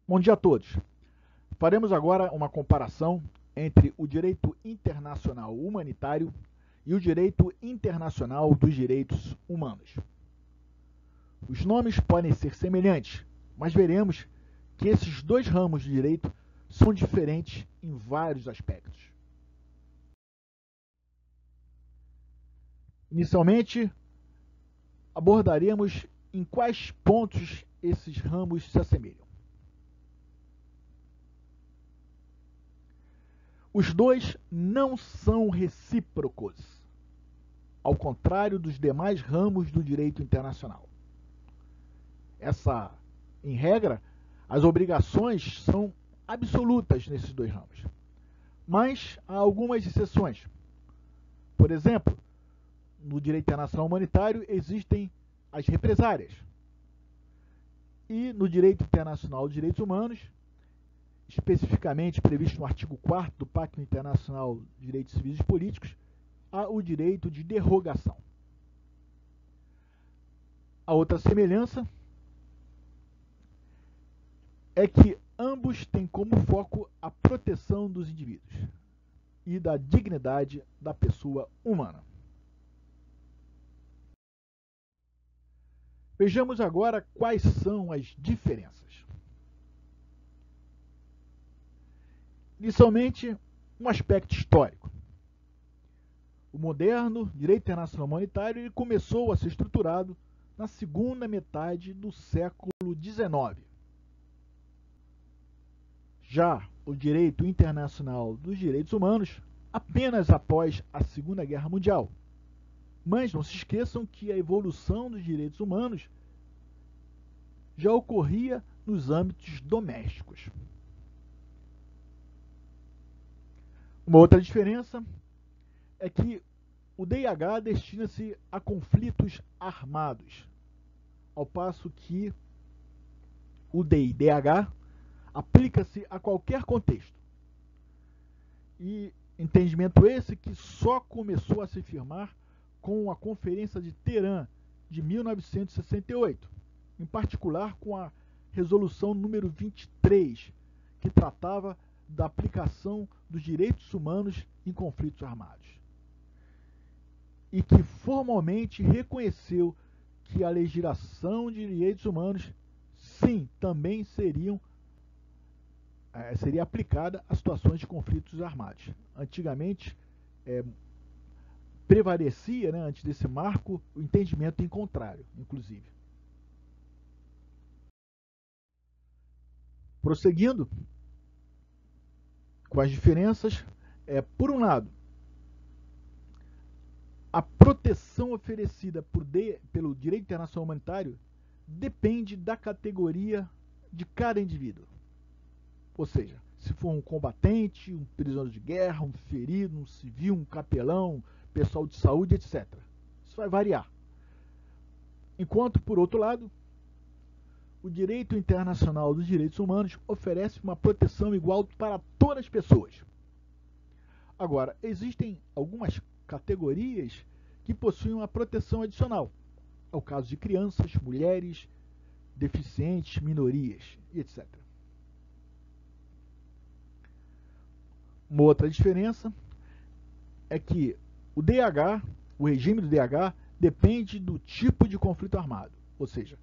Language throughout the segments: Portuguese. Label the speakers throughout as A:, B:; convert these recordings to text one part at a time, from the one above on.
A: Bom dia a todos. Faremos agora uma comparação entre o direito internacional humanitário e o direito internacional dos direitos humanos. Os nomes podem ser semelhantes, mas veremos que esses dois ramos de direito são diferentes em vários aspectos. Inicialmente, abordaremos em quais pontos esses ramos se assemelham. Os dois não são recíprocos, ao contrário dos demais ramos do direito internacional. Em regra, as obrigações são absolutas nesses dois ramos. Mas há algumas exceções. Por exemplo, no direito internacional humanitário existem as represárias. E no direito internacional de direitos humanos, especificamente previsto no artigo 4º do Pacto Internacional de Direitos Civis e Políticos, há o direito de derrogação. A outra semelhança é que ambos têm como foco a proteção dos indivíduos e da dignidade da pessoa humana. Vejamos agora quais são as diferenças. Inicialmente, um aspecto histórico. O moderno direito internacional humanitário ele começou a ser estruturado na segunda metade do século XIX. Já o direito internacional dos direitos humanos, apenas após a Segunda Guerra Mundial. Mas não se esqueçam que a evolução dos direitos humanos já ocorria nos âmbitos domésticos. Uma outra diferença é que o DIH destina-se a conflitos armados, ao passo que o DIDH aplica-se a qualquer contexto. E entendimento esse que só começou a se firmar com a Conferência de Teherã de 1968, em particular com a Resolução número 23, que tratava da aplicação dos direitos humanos em conflitos armados. E que formalmente reconheceu que a legislação de direitos humanos, sim, também seria aplicada a situações de conflitos armados. Antigamente, prevalecia, antes desse marco, o entendimento em contrário, inclusive. Prosseguindo com as diferenças, por um lado, a proteção oferecida pelo direito internacional humanitário depende da categoria de cada indivíduo. Ou seja, se for um combatente, um prisioneiro de guerra, um ferido, um civil, um capelão, pessoal de saúde, etc. Isso vai variar. Enquanto, por outro lado, o direito internacional dos direitos humanos oferece uma proteção igual para todas as pessoas. Agora, existem algumas categorias que possuem uma proteção adicional. É o caso de crianças, mulheres, deficientes, minorias, etc. Uma outra diferença é que o regime do DH, depende do tipo de conflito armado. Ou seja,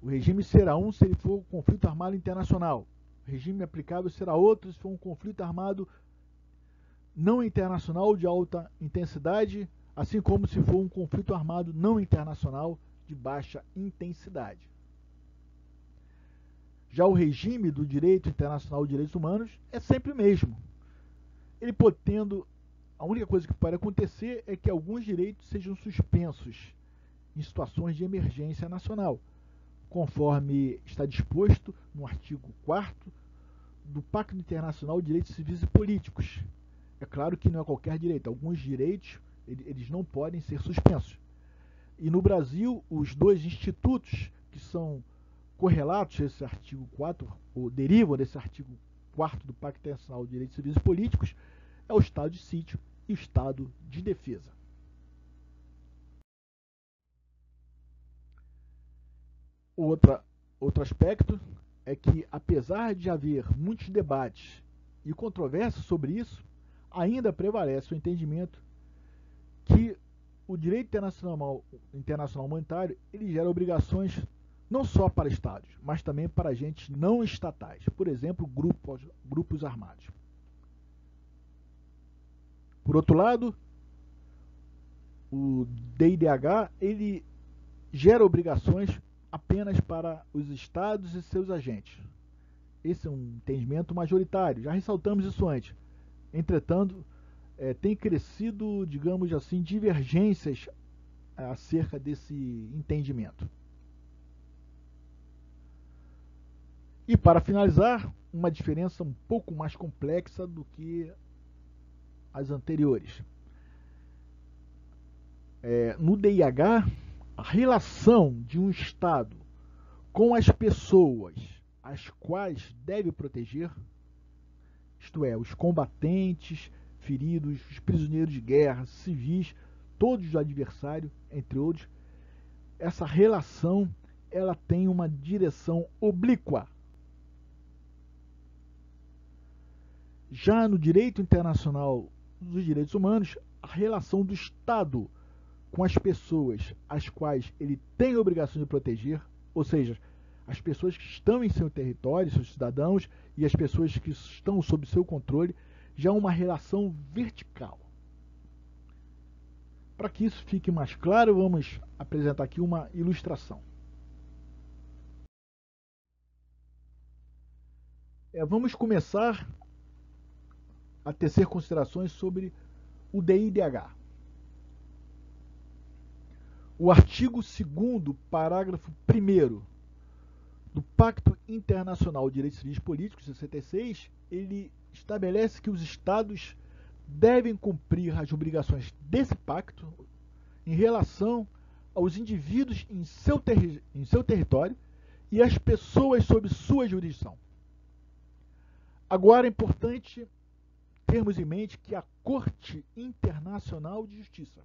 A: o regime será um se ele for um conflito armado internacional. O regime aplicável será outro se for um conflito armado não internacional de alta intensidade, assim como se for um conflito armado não internacional de baixa intensidade. Já o regime do direito internacional de direitos humanos é sempre o mesmo. Ele podendo, a única coisa que pode acontecer é que alguns direitos sejam suspensos em situações de emergência nacional, conforme está disposto no artigo 4º do Pacto Internacional de Direitos Civis e Políticos. É claro que não é qualquer direito, alguns direitos eles não podem ser suspensos. E no Brasil, os dois institutos que são correlatos a esse artigo 4, ou derivam desse artigo 4º do Pacto Internacional de Direitos Civis e Políticos, é o estado de sítio e o estado de defesa. Outro aspecto é que, apesar de haver muitos debates e controvérsias sobre isso, ainda prevalece o entendimento que o direito internacional humanitário ele gera obrigações não só para estados, mas também para agentes não estatais, por exemplo, grupos armados. Por outro lado, o DIDH ele gera obrigações apenas para os estados e seus agentes. Esse é um entendimento majoritário, já ressaltamos isso antes. Entretanto, tem crescido, digamos assim, divergências acerca desse entendimento. E para finalizar, uma diferença um pouco mais complexa do que as anteriores. No DIH, a relação de um Estado com as pessoas as quais deve proteger, isto é, os combatentes, feridos, os prisioneiros de guerra, civis, todos os adversários, entre outros, essa relação ela tem uma direção oblíqua. Já no direito internacional dos direitos humanos, a relação do Estado com as pessoas as quais ele tem a obrigação de proteger, ou seja, as pessoas que estão em seu território, seus cidadãos, e as pessoas que estão sob seu controle, já é uma relação vertical. Para que isso fique mais claro, vamos apresentar aqui uma ilustração. Vamos começar a tecer considerações sobre o DIDH. O artigo 2º, parágrafo 1º do Pacto Internacional de Direitos Civis e Políticos, 66, ele estabelece que os Estados devem cumprir as obrigações desse pacto em relação aos indivíduos em seu território e às pessoas sob sua jurisdição. Agora é importante termos em mente que a Corte Internacional de Justiça,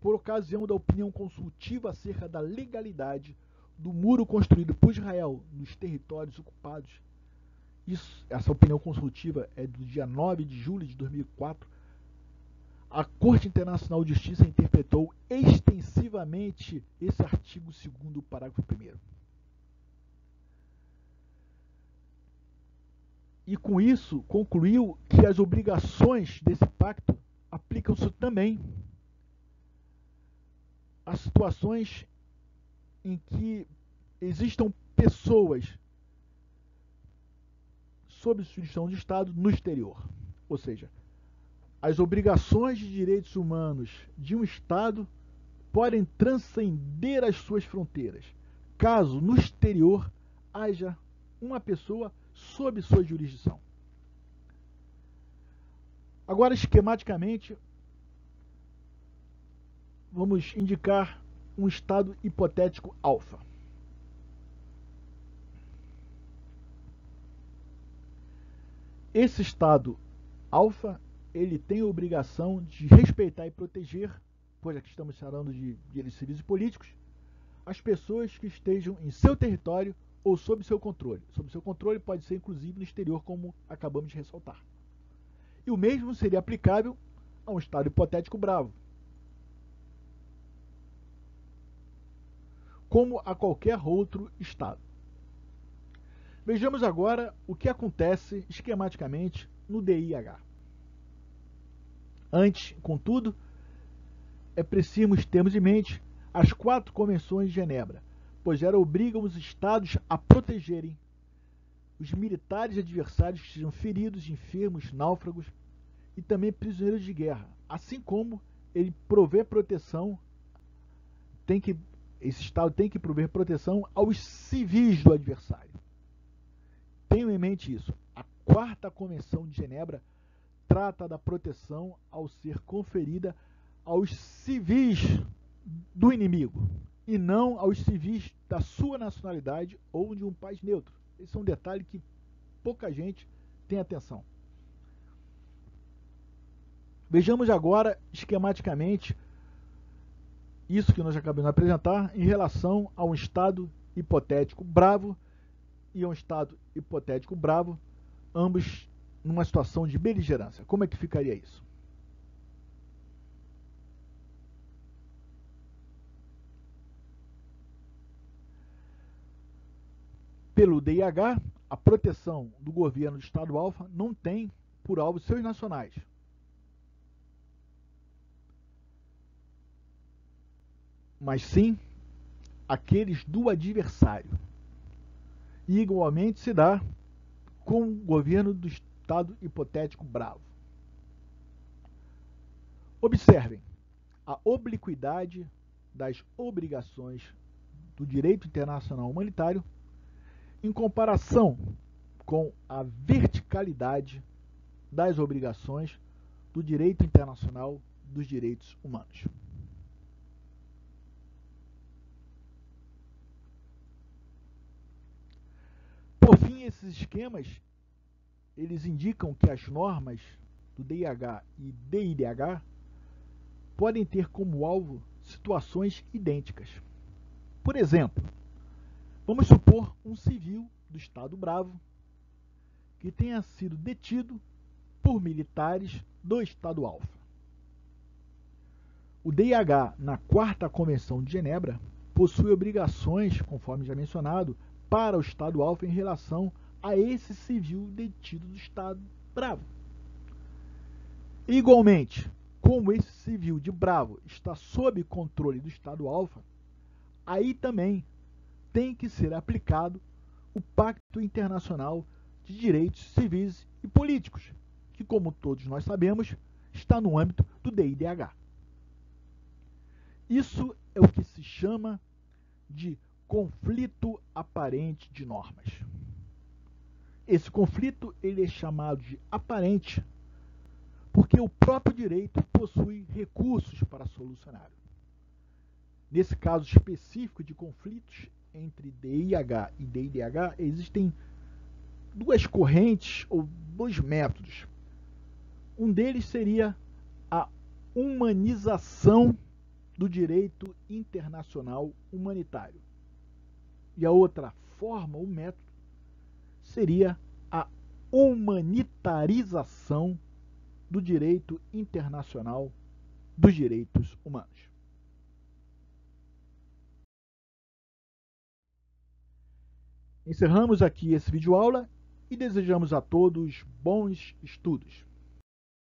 A: por ocasião da opinião consultiva acerca da legalidade do muro construído por Israel nos territórios ocupados, essa opinião consultiva é do dia 9 de julho de 2004, a Corte Internacional de Justiça interpretou extensivamente esse artigo 2º, parágrafo 1º. E com isso concluiu que as obrigações desse pacto aplicam-se também a situações em que existam pessoas sob jurisdição de Estado no exterior. Ou seja, as obrigações de direitos humanos de um Estado podem transcender as suas fronteiras, caso no exterior haja uma pessoa sob sua jurisdição. Agora, esquematicamente, vamos indicar um estado hipotético alfa. Esse estado alfa, ele tem a obrigação de respeitar e proteger, pois aqui estamos falando de direitos civis e políticos, as pessoas que estejam em seu território ou sob seu controle. Sob seu controle pode ser inclusive no exterior, como acabamos de ressaltar. E o mesmo seria aplicável a um estado hipotético bravo, como a qualquer outro estado. Vejamos agora o que acontece esquematicamente no DIH. Antes, contudo, é preciso termos em mente as 4 convenções de Genebra, pois elas obrigam os Estados a protegerem os militares adversários que sejam feridos, enfermos, náufragos e também prisioneiros de guerra, assim como ele provê proteção, esse Estado tem que prover proteção aos civis do adversário. Tenham em mente isso. A 4ª Convenção de Genebra trata da proteção ao ser conferida aos civis do inimigo e não aos civis da sua nacionalidade ou de um país neutro. Esse é um detalhe que pouca gente tem atenção. Vejamos agora, esquematicamente, isso que nós acabamos de apresentar em relação a um estado hipotético bravo e um Estado hipotético bravo, ambos numa situação de beligerância. Como é que ficaria isso? Pelo DIH, a proteção do governo do Estado alfa não tem por alvo seus nacionais, mas sim aqueles do adversário. E igualmente se dá com o governo do Estado hipotético bravo. Observem a obliquidade das obrigações do direito internacional humanitário em comparação com a verticalidade das obrigações do direito internacional dos direitos humanos. Por fim, esses esquemas eles indicam que as normas do DIH e DIDH podem ter como alvo situações idênticas. Por exemplo, vamos supor um civil do Estado Bravo que tenha sido detido por militares do Estado Alfa. O DIH, na 4ª Convenção de Genebra, possui obrigações, conforme já mencionado, para o Estado Alfa em relação a esse civil detido do Estado Bravo. Igualmente, como esse civil de Bravo está sob controle do Estado Alfa, aí também tem que ser aplicado o Pacto Internacional de Direitos Civis e Políticos, que, como todos nós sabemos, está no âmbito do DIDH. Isso é o que se chama de conflito aparente de normas. Esse conflito ele é chamado de aparente porque o próprio direito possui recursos para solucioná-lo. Nesse caso específico de conflitos entre DIH e DIDH, existem duas correntes ou dois métodos. Um deles seria a humanização do direito internacional humanitário. E a outra forma, o método, seria a humanitarização do direito internacional dos direitos humanos. Encerramos aqui esse vídeo aula e desejamos a todos bons estudos.